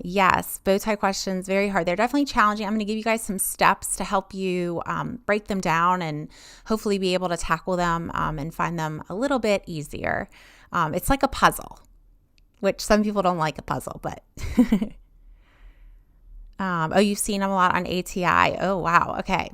Yes, bow tie questions, very hard. They're definitely challenging. I'm going to give you guys some steps to help you break them down and hopefully be able to tackle them and find them a little bit easier. It's like a puzzle, which some people don't like a puzzle, but oh, you've seen them a lot on ATI. Oh, wow. Okay.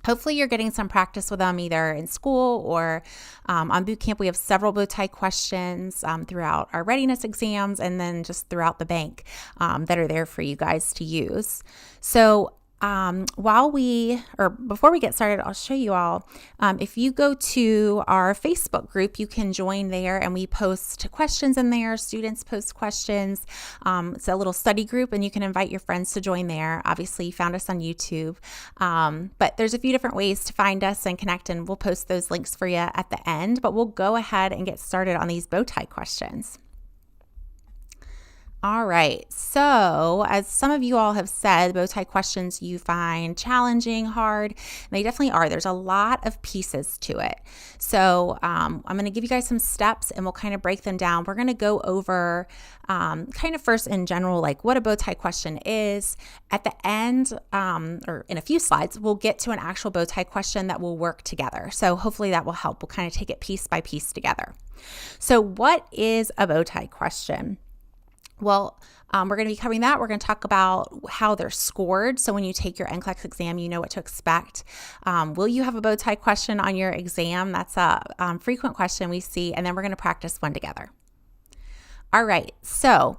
Hopefully you're getting some practice with them either in school or on boot camp. We have several bow tie questions throughout our readiness exams and then just throughout the bank that are there for you guys to use. So before we get started, I'll show you all. If you go to our Facebook group, you can join there and we post questions in there. Students post questions. It's a little study group and you can invite your friends to join there. Obviously, you found us on YouTube. But there's a few different ways to find us and connect, and we'll post those links for you at the end. But we'll go ahead and get started on these bow tie questions. All right, so as some of you all have said, bow tie questions you find challenging, hard. They definitely are. There's a lot of pieces to it. So I'm going to give you guys some steps and we'll kind of break them down. We're going to go over kind of first in general, like what a bow tie question is. At the end, or in a few slides, we'll get to an actual bow tie question that will work together. So hopefully that will help. We'll kind of take it piece by piece together. So what is a bow tie question? Well, we're going to be covering that. We're going to talk about how they're scored. So when you take your NCLEX exam, you know what to expect. Will you have a bow tie question on your exam? That's a frequent question we see. And then we're going to practice one together. All right. So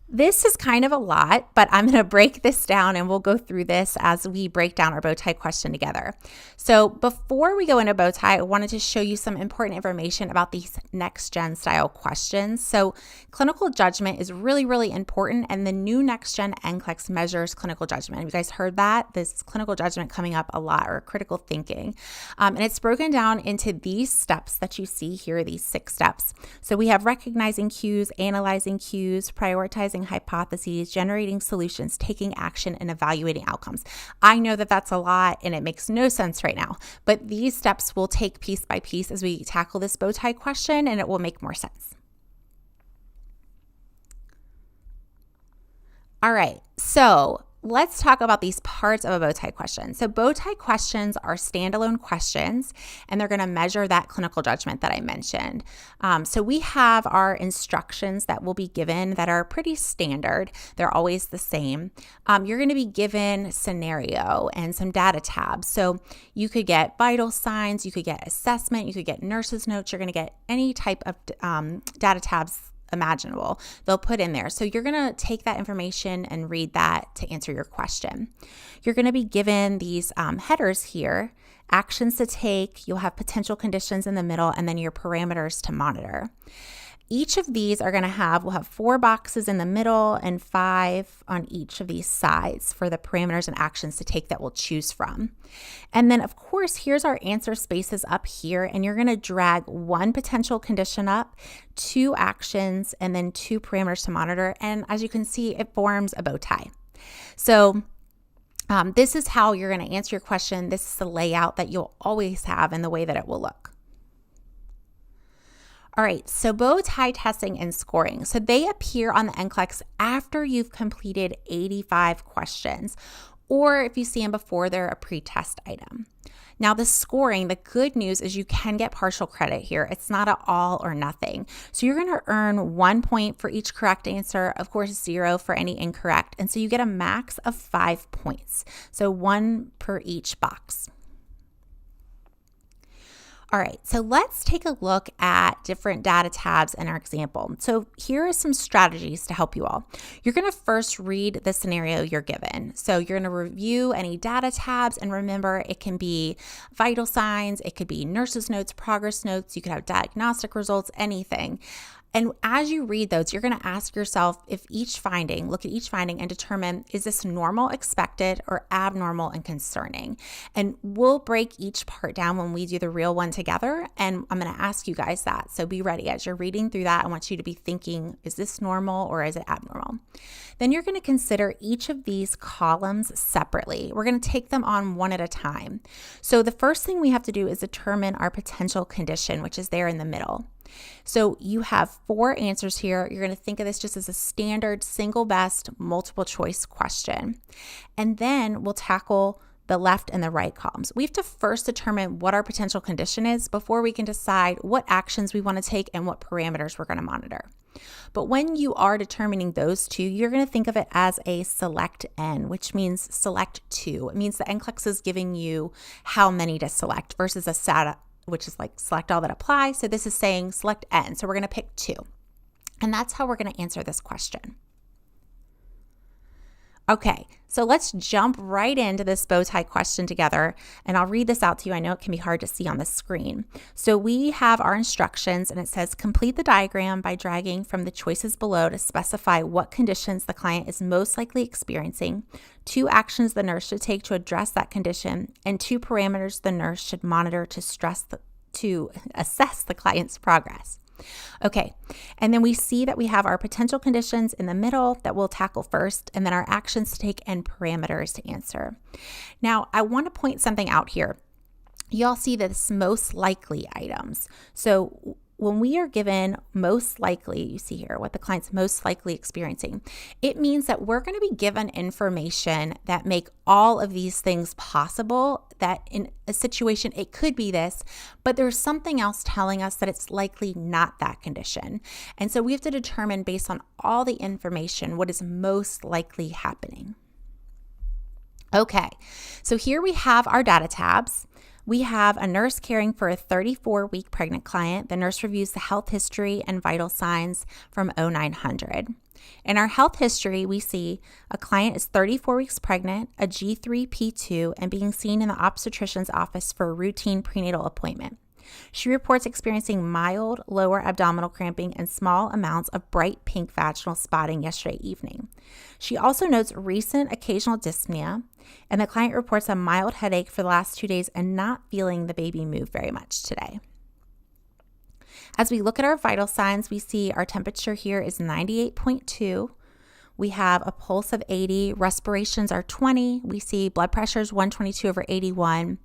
this is kind of a lot, but I'm going to break this down and we'll go through this as we break down our bow tie question together. So before we go into bow tie, I wanted to show you some important information about these next-gen style questions. So clinical judgment is really, really important, and the new next-gen NCLEX measures clinical judgment. Have you guys heard that? This clinical judgment coming up a lot, or critical thinking. And it's broken down into these steps that you see here, these 6 steps. So we have recognizing cues, analyzing cues, prioritizing hypotheses, generating solutions, taking action, and evaluating outcomes. I know that that's a lot and it makes no sense right now, but these steps will take piece by piece as we tackle this bow tie question, and it will make more sense. All right, so let's talk about these parts of a bow tie question. So bow tie questions are standalone questions, and they're going to measure that clinical judgment that I mentioned. So we have our instructions that will be given that are pretty standard. They're always the same. You're going to be given scenario and some data tabs. So you could get vital signs, you could get assessment, you could get nurse's notes. You're going to get any type of data tabs imaginable they'll put in there. So you're going to take that information and read that to answer your question. You're going to be given these headers here, actions to take, you'll have potential conditions in the middle, and then your parameters to monitor. Each of these we'll have 4 boxes in the middle and 5 on each of these sides for the parameters and actions to take that we'll choose from. And then of course, here's our answer spaces up here, and you're going to drag 1 potential condition up, 2 actions, and then 2 parameters to monitor. And as you can see, it forms a bow tie. So this is how you're going to answer your question. This is the layout that you'll always have and the way that it will look. All right, so bow tie testing and scoring. So they appear on the NCLEX after you've completed 85 questions, or if you see them before, they're a pre-test item. Now the scoring, the good news is you can get partial credit here. It's not an all or nothing. So you're going to earn 1 point for each correct answer, of course 0 for any incorrect. And so you get a max of 5 points. So 1 per each box. All right, so let's take a look at different data tabs in our example. So here are some strategies to help you all. You're going to first read the scenario you're given. So you're going to review any data tabs, and remember, it can be vital signs, it could be nurse's notes, progress notes, you could have diagnostic results, anything. And as you read those, you're going to ask yourself look at each finding and determine, is this normal, expected, or abnormal and concerning? And we'll break each part down when we do the real one together. And I'm going to ask you guys that. So be ready as you're reading through that. I want you to be thinking, is this normal or is it abnormal? Then you're going to consider each of these columns separately. We're going to take them on one at a time. So the first thing we have to do is determine our potential condition, which is there in the middle. So you have 4 answers here. You're going to think of this just as a standard single best multiple choice question. And then we'll tackle the left and the right columns. We have to first determine what our potential condition is before we can decide what actions we want to take and what parameters we're going to monitor. But when you are determining those two, you're going to think of it as a select N, which means select 2. It means the NCLEX is giving you how many to select versus a SATA, which is like select all that apply. So this is saying select N. So we're going to pick 2. And that's how we're going to answer this question. Okay, so let's jump right into this bow tie question together, and I'll read this out to you. I know it can be hard to see on the screen. So we have our instructions, and it says complete the diagram by dragging from the choices below to specify what conditions the client is most likely experiencing, 2 actions the nurse should take to address that condition, and 2 parameters the nurse should monitor to assess the client's progress. Okay, and then we see that we have our potential conditions in the middle that we'll tackle first, and then our actions to take and parameters to answer. Now, I want to point something out here. Y'all see this most likely items. So when we are given most likely, you see here what the client's most likely experiencing, it means that we're going to be given information that make all of these things possible, that in a situation, it could be this, but there's something else telling us that it's likely not that condition. And so we have to determine based on all the information what is most likely happening. Okay, so here we have our data tabs. We have a nurse caring for a 34-week pregnant client. The nurse reviews the health history and vital signs from 0900. In our health history, we see a client is 34 weeks pregnant, a G3P2, and being seen in the obstetrician's office for a routine prenatal appointment. She reports experiencing mild lower abdominal cramping and small amounts of bright pink vaginal spotting yesterday evening. She also notes recent occasional dyspnea, and the client reports a mild headache for the last 2 days and not feeling the baby move very much today. As we look at our vital signs, we see our temperature here is 98.2. We have a pulse of 80. Respirations are 20. We see blood pressure is 122 over 81.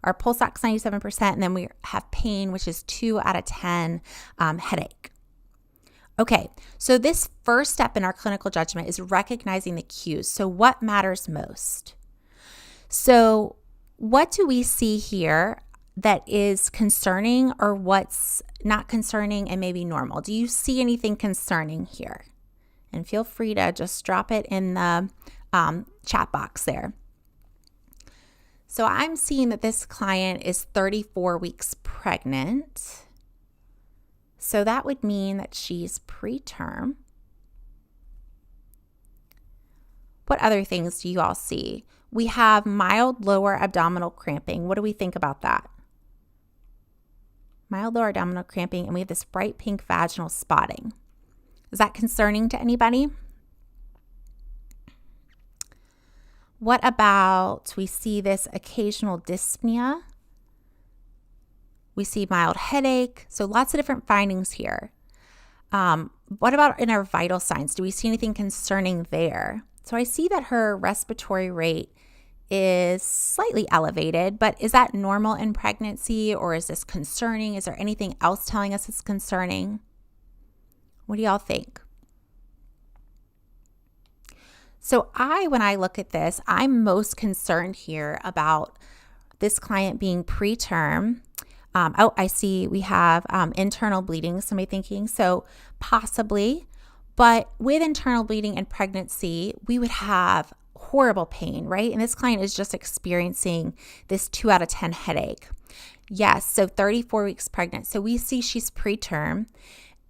Our pulse ox 97%, and then we have pain, which is 2 out of 10 headache. Okay, so this first step in our clinical judgment is recognizing the cues. So what matters most? So what do we see here that is concerning or what's not concerning and maybe normal? Do you see anything concerning here? And feel free to just drop it in the chat box there. So I'm seeing that this client is 34 weeks pregnant. So that would mean that she's preterm. What other things do you all see? We have mild lower abdominal cramping. What do we think about that? Mild lower abdominal cramping, and we have this bright pink vaginal spotting. Is that concerning to anybody? What about, we see this occasional dyspnea. We see mild headache. So lots of different findings here. What about in our vital signs? Do we see anything concerning there? So I see that her respiratory rate is slightly elevated, but is that normal in pregnancy or is this concerning? Is there anything else telling us it's concerning? What do y'all think? So when I look at this, I'm most concerned here about this client being preterm. I see we have internal bleeding, somebody thinking, so possibly, but with internal bleeding and pregnancy, we would have horrible pain, right? And this client is just experiencing this 2 out of 10 headache. Yes, so 34 weeks pregnant. So we see she's preterm.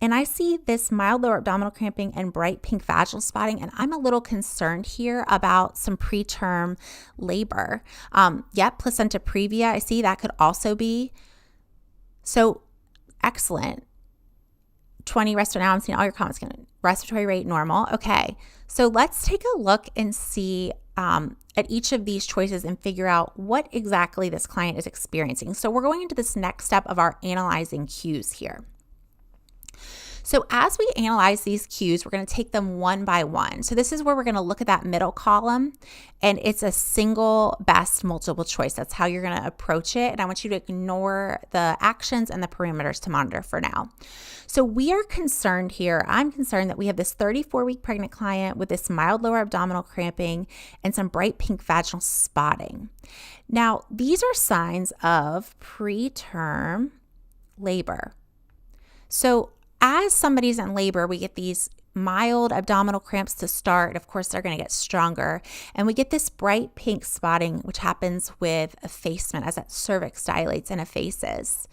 And I see this mild lower abdominal cramping and bright pink vaginal spotting, and I'm a little concerned here about some preterm labor. Placenta previa, I see that could also be. So excellent. 20 respiratory, now I'm seeing all your comments. Respiratory rate normal. Okay, so let's take a look and see at each of these choices and figure out what exactly this client is experiencing. So we're going into this next step of our analyzing cues here. So as we analyze these cues, we're going to take them one by one. So this is where we're going to look at that middle column, and it's a single best multiple choice. That's how you're going to approach it. And I want you to ignore the actions and the parameters to monitor for now. So we are concerned here. I'm concerned that we have this 34-week pregnant client with this mild lower abdominal cramping and some bright pink vaginal spotting. Now, these are signs of preterm labor. So as somebody's in labor, we get these mild abdominal cramps to start. Of course, they're going to get stronger. And we get this bright pink spotting, which happens with effacement as that cervix dilates and effaces.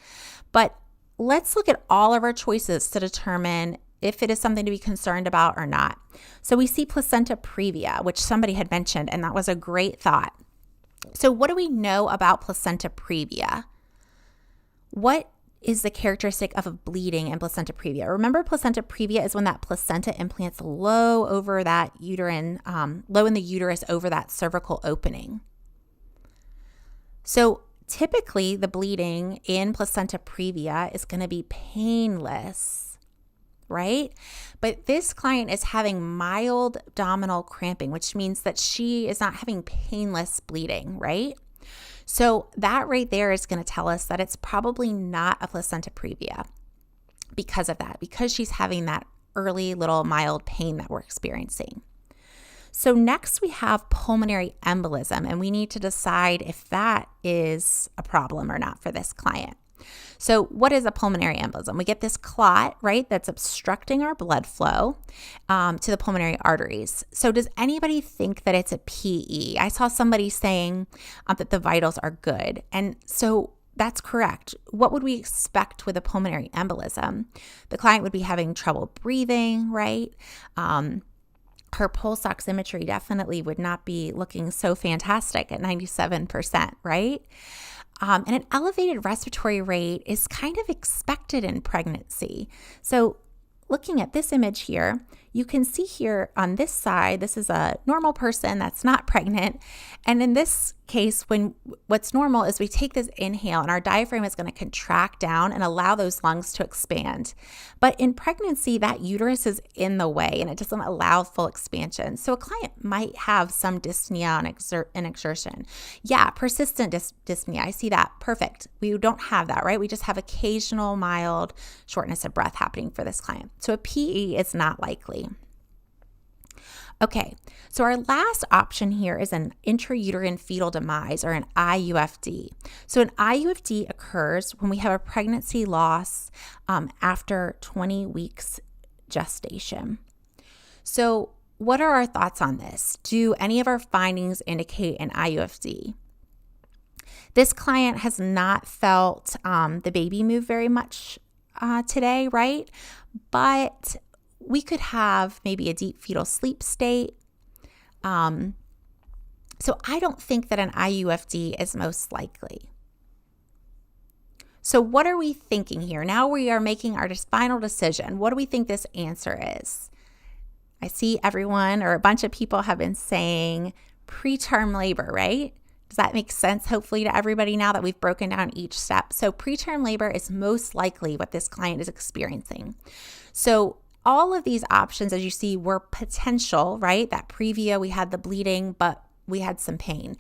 But let's look at all of our choices to determine if it is something to be concerned about or not. So we see placenta previa, which somebody had mentioned, and that was a great thought. So what do we know about placenta previa? What is the characteristic of a bleeding in placenta previa? Remember, placenta previa is when that placenta implants low over that uterine, low in the uterus over that cervical opening. So typically the bleeding in placenta previa is going to be painless, right? But this client is having mild abdominal cramping, which means that she is not having painless bleeding, right? So that right there is going to tell us that it's probably not a placenta previa because of that, because she's having that early little mild pain that we're experiencing. So next we have pulmonary embolism, and we need to decide if that is a problem or not for this client. So what is a pulmonary embolism? We get this clot, right, that's obstructing our blood flow to the pulmonary arteries. So does anybody think that it's a PE? I saw somebody saying that the vitals are good. And so that's correct. What would we expect with a pulmonary embolism? The client would be having trouble breathing, right? Her pulse oximetry definitely would not be looking so fantastic at 97%, right? And an elevated respiratory rate is kind of expected in pregnancy. So looking at this image here, you can see here on this side, this is a normal person that's not pregnant. And in this case, what's normal is we take this inhale and our diaphragm is going to contract down and allow those lungs to expand. But in pregnancy, that uterus is in the way and it doesn't allow full expansion. So a client might have some dyspnea and exertion. Yeah, persistent dyspnea. I see that. Perfect. We don't have that, right? We just have occasional mild shortness of breath happening for this client. So a PE is not likely. Okay, so our last option here is an intrauterine fetal demise, or an IUFD. So an IUFD occurs when we have a pregnancy loss after 20 weeks gestation. So what are our thoughts on this? Do any of our findings indicate an IUFD? This client has not felt the baby move very much today, right? But we could have maybe a deep fetal sleep state. So I don't think that an IUFD is most likely. So what are we thinking here? Now we are making our final decision. What do we think this answer is? I see everyone or a bunch of people have been saying preterm labor, right? Does that make sense, hopefully, to everybody now that we've broken down each step? So preterm labor is most likely what this client is experiencing. So all of these options, as you see, were potential, right? That previa, we had the bleeding, but we had some pain.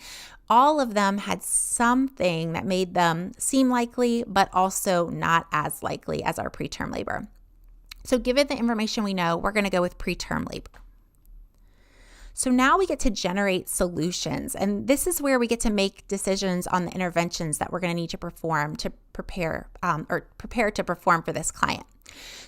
All of them had something that made them seem likely, but also not as likely as our preterm labor. So given the information we know, we're going to go with preterm labor. So now we get to generate solutions, and this is where we get to make decisions on the interventions that we're going to need to perform to prepare to perform for this client.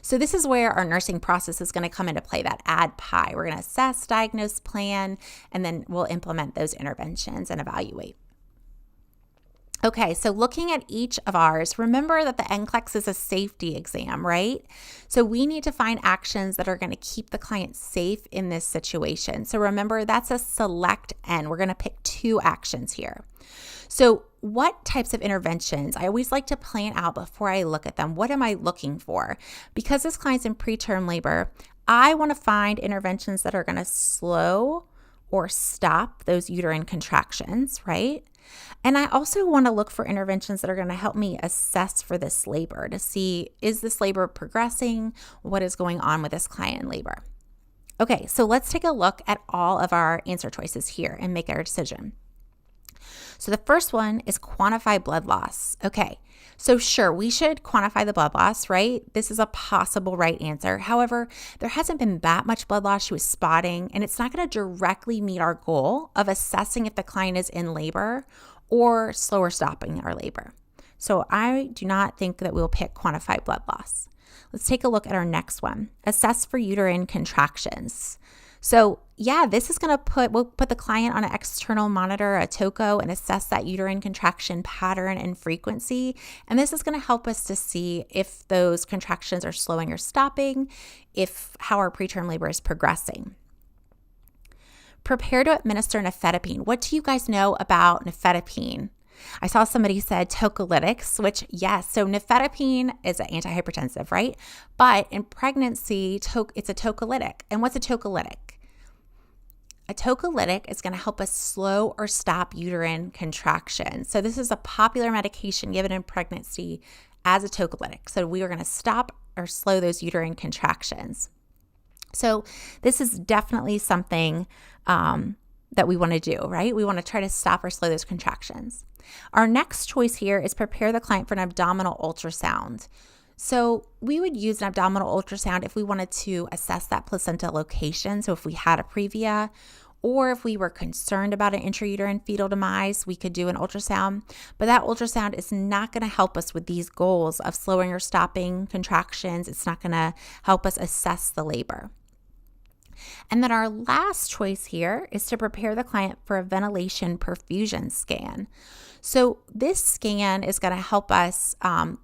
So this is where our nursing process is going to come into play, that add pie. We're going to assess, diagnose, plan, and then we'll implement those interventions and evaluate. Okay, so looking at each of ours, remember that the NCLEX is a safety exam, right? So we need to find actions that are going to keep the client safe in this situation. So remember, that's a select N. We're going to pick 2 actions here. So what types of interventions? I always like to plan out before I look at them. What am I looking for? Because this client's in preterm labor, I want to find interventions that are going to slow or stop those uterine contractions, right? And I also want to look for interventions that are going to help me assess for this labor to see, is this labor progressing? What is going on with this client in labor? Okay, so let's take a look at all of our answer choices here and make our decision. So the first one is quantify blood loss. Okay, so sure, we should quantify the blood loss, right? This is a possible right answer. However, there hasn't been that much blood loss she was spotting, and it's not going to directly meet our goal of assessing if the client is in labor or slower stopping our labor. So I do not think that we'll pick quantify blood loss. Let's take a look at our next one. Assess for uterine contractions. So yeah, this is going to we'll put the client on an external monitor, a TOCO, and assess that uterine contraction pattern and frequency. And this is going to help us to see if those contractions are slowing or stopping, how our preterm labor is progressing. Prepare to administer nifedipine. What do you guys know about nifedipine? I saw somebody said tocolytics, which yes, so nifedipine is an antihypertensive, right? But in pregnancy, it's a tocolytic. And what's a tocolytic? A tocolytic is going to help us slow or stop uterine contraction. So this is a popular medication given in pregnancy as a tocolytic. So we are going to stop or slow those uterine contractions. So this is definitely something that we want to do, right? We want to try to stop or slow those contractions. Our next choice here is prepare the client for an abdominal ultrasound. So we would use an abdominal ultrasound if we wanted to assess that placenta location. So if we had a previa, or if we were concerned about an intrauterine fetal demise, we could do an ultrasound. But that ultrasound is not going to help us with these goals of slowing or stopping contractions. It's not going to help us assess the labor. And then our last choice here is to prepare the client for a ventilation perfusion scan. So this scan is going to help us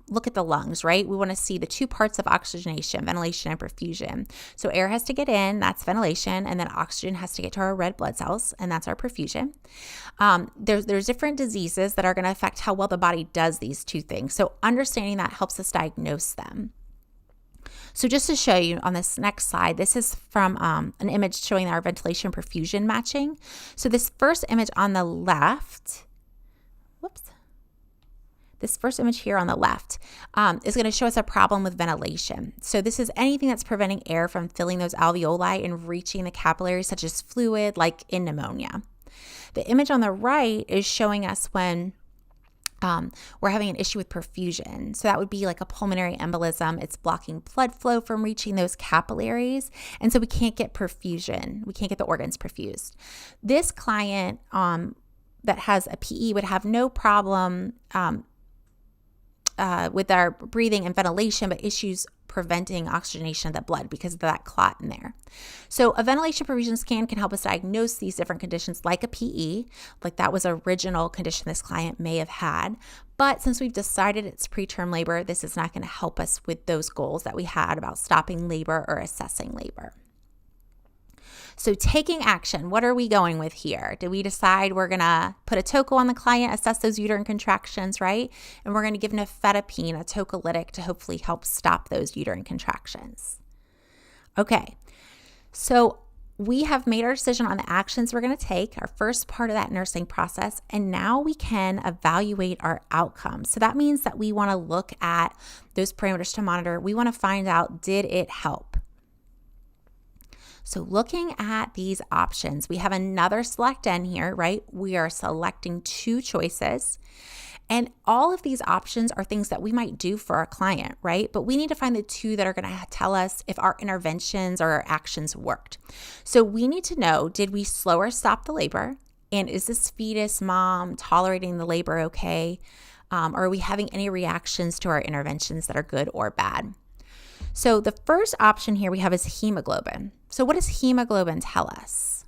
look at the lungs, right? We want to see the two parts of oxygenation, ventilation and perfusion. So air has to get in, that's ventilation, and then oxygen has to get to our red blood cells, and that's our perfusion. There's different diseases that are going to affect how well the body does these two things. So understanding that helps us diagnose them. So just to show you on this next slide, this is from an image showing our ventilation perfusion matching. So this first image on the left, this first image here on the left is going to show us a problem with ventilation. So this is anything that's preventing air from filling those alveoli and reaching the capillaries, such as fluid, like in pneumonia. The image on the right is showing us when we're having an issue with perfusion. So that would be like a pulmonary embolism. It's blocking blood flow from reaching those capillaries. And so we can't get perfusion. We can't get the organs perfused. This client that has a PE would have no problem with our breathing and ventilation, but issues preventing oxygenation of the blood because of that clot in there. So a ventilation perfusion scan can help us diagnose these different conditions like a PE, like that was an original condition this client may have had. But since we've decided it's preterm labor, this is not going to help us with those goals that we had about stopping labor or assessing labor. So taking action, what are we going with here? Did we decide we're going to put a TOCO on the client, assess those uterine contractions, right? And we're going to give nifedipine, a tocolytic, to hopefully help stop those uterine contractions. Okay, so we have made our decision on the actions we're going to take, our first part of that nursing process, and now we can evaluate our outcomes. So that means that we want to look at those parameters to monitor. We want to find out, did it help? So looking at these options, we have another select N here, right? We are selecting two choices. And all of these options are things that we might do for our client, right? But we need to find the two that are going to tell us if our interventions or our actions worked. So we need to know, did we slow or stop the labor? And is this fetus mom tolerating the labor okay? Or are we having any reactions to our interventions that are good or bad? So the first option here we have is hemoglobin. So what does hemoglobin tell us?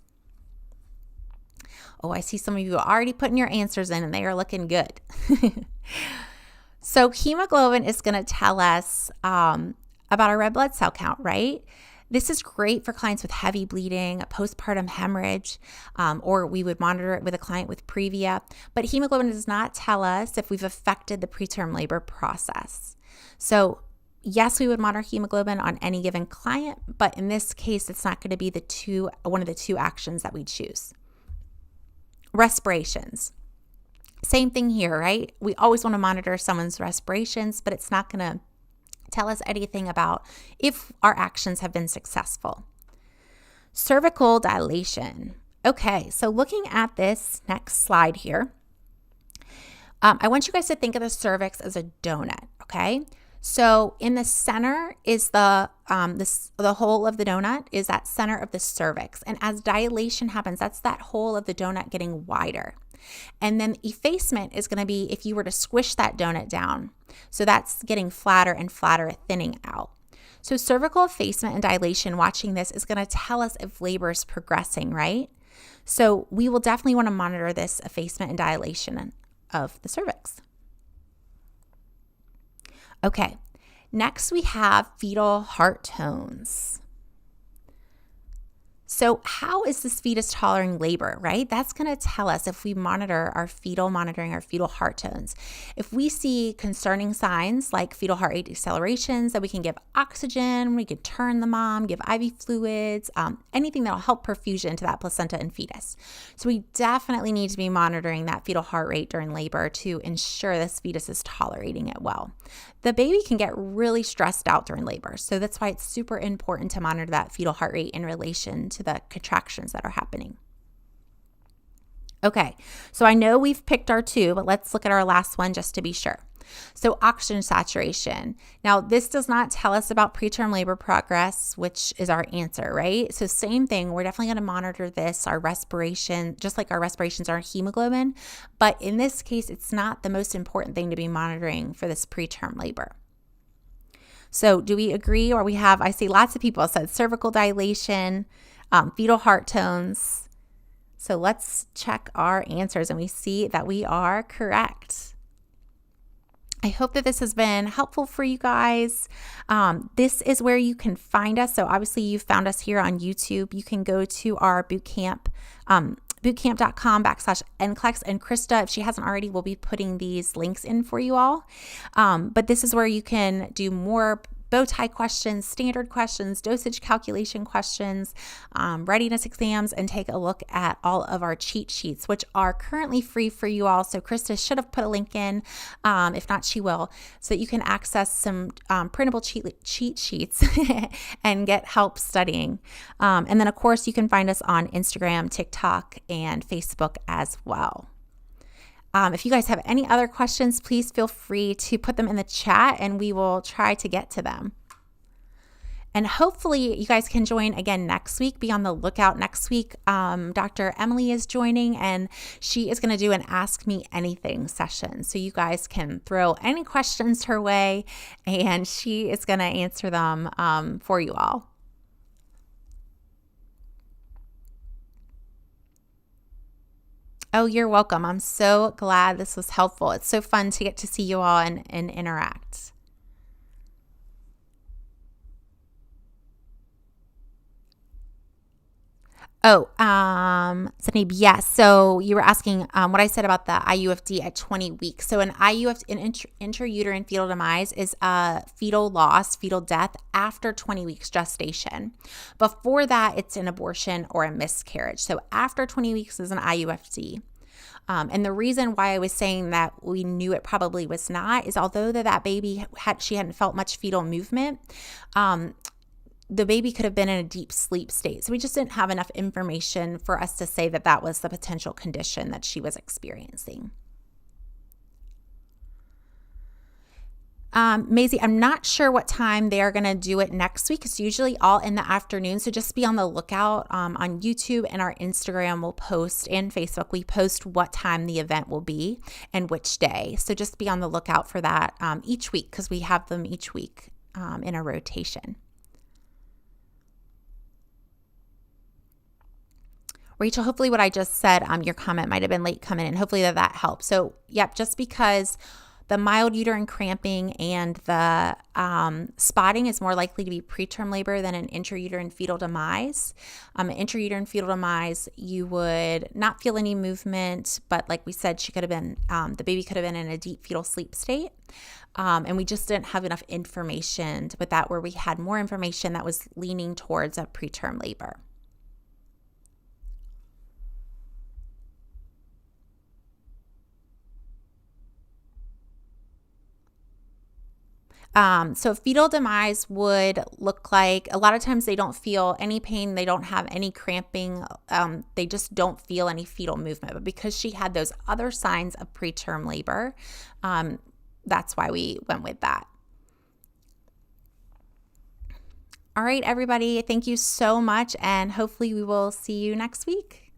Oh, I see some of you are already putting your answers in and they are looking good. So hemoglobin is going to tell us about our red blood cell count, right? This is great for clients with heavy bleeding, postpartum hemorrhage, or we would monitor it with a client with previa. But hemoglobin does not tell us if we've affected the preterm labor process. So yes, we would monitor hemoglobin on any given client, but in this case, it's not going to be one of the two actions that we choose. Respirations. Same thing here, right? We always want to monitor someone's respirations, but it's not going to tell us anything about if our actions have been successful. Cervical dilation. Okay, so looking at this next slide here, I want you guys to think of the cervix as a donut, okay? So in the center is the hole of the donut is that center of the cervix. And as dilation happens, that's that hole of the donut getting wider. And then effacement is going to be if you were to squish that donut down. So that's getting flatter and flatter, thinning out. So cervical effacement and dilation, watching this, is going to tell us if labor is progressing, right? So we will definitely want to monitor this effacement and dilation of the cervix. Okay, next we have fetal heart tones. So how is this fetus tolerating labor, right? That's going to tell us if we monitoring our fetal heart tones. If we see concerning signs like fetal heart rate decelerations, that we can give oxygen, we can turn the mom, give IV fluids, anything that will help perfusion to that placenta and fetus. So we definitely need to be monitoring that fetal heart rate during labor to ensure this fetus is tolerating it well. The baby can get really stressed out during labor. So that's why it's super important to monitor that fetal heart rate in relation to the contractions that are happening. Okay, so I know we've picked our two, but let's look at our last one just to be sure. So oxygen saturation. Now, this does not tell us about preterm labor progress, which is our answer, right? So same thing, we're definitely going to monitor this, our respiration, just like our respirations are hemoglobin. But in this case, it's not the most important thing to be monitoring for this preterm labor. So do we agree? Or I see lots of people said cervical dilation, fetal heart tones. So let's check our answers and we see that we are correct. I hope that this has been helpful for you guys. This is where you can find us. So obviously you found us here on YouTube. You can go to our bootcamp, bootcamp.com/NCLEX, and Krista, if she hasn't already, will be putting these links in for you all. But this is where you can do more Bowtie questions, standard questions, dosage calculation questions, readiness exams, and take a look at all of our cheat sheets, which are currently free for you all. So Krista should have put a link in. If not, she will, so that you can access some printable cheat sheets and get help studying. And then, of course, you can find us on Instagram, TikTok, and Facebook as well. If you guys have any other questions, please feel free to put them in the chat and we will try to get to them. And hopefully you guys can join again next week. Be on the lookout next week. Dr. Emily is joining and she is going to do an Ask Me Anything session. So you guys can throw any questions her way and she is going to answer them for you all. Oh, you're welcome. I'm so glad this was helpful. It's so fun to get to see you all and interact. Oh, Zainab, yes. So you were asking what I said about the IUFD at 20 weeks. So an IUFD, an intrauterine fetal demise, is a fetal loss, fetal death after 20 weeks gestation. Before that, it's an abortion or a miscarriage. So after 20 weeks is an IUFD. And the reason why I was saying that we knew it probably was not is although that baby hadn't felt much fetal movement, the baby could have been in a deep sleep state. So we just didn't have enough information for us to say that that was the potential condition that she was experiencing. Maisie, I'm not sure what time they are going to do it next week. It's usually all in the afternoon. So just be on the lookout on YouTube, and our Instagram will post, and Facebook, we post what time the event will be and which day. So just be on the lookout for that each week, because we have them each week in a rotation. Rachel, hopefully what I just said, your comment might have been late coming in. Hopefully that helps. So yep, just because the mild uterine cramping and the spotting is more likely to be preterm labor than an intrauterine fetal demise. An intrauterine fetal demise, you would not feel any movement, but like we said, she could have been, the baby could have been in a deep fetal sleep state. And we just didn't have enough information with that, where we had more information that was leaning towards a preterm labor. So fetal demise would look like, a lot of times they don't feel any pain, they don't have any cramping, they just don't feel any fetal movement. But because she had those other signs of preterm labor, that's why we went with that. All right, everybody, thank you so much, and hopefully we will see you next week.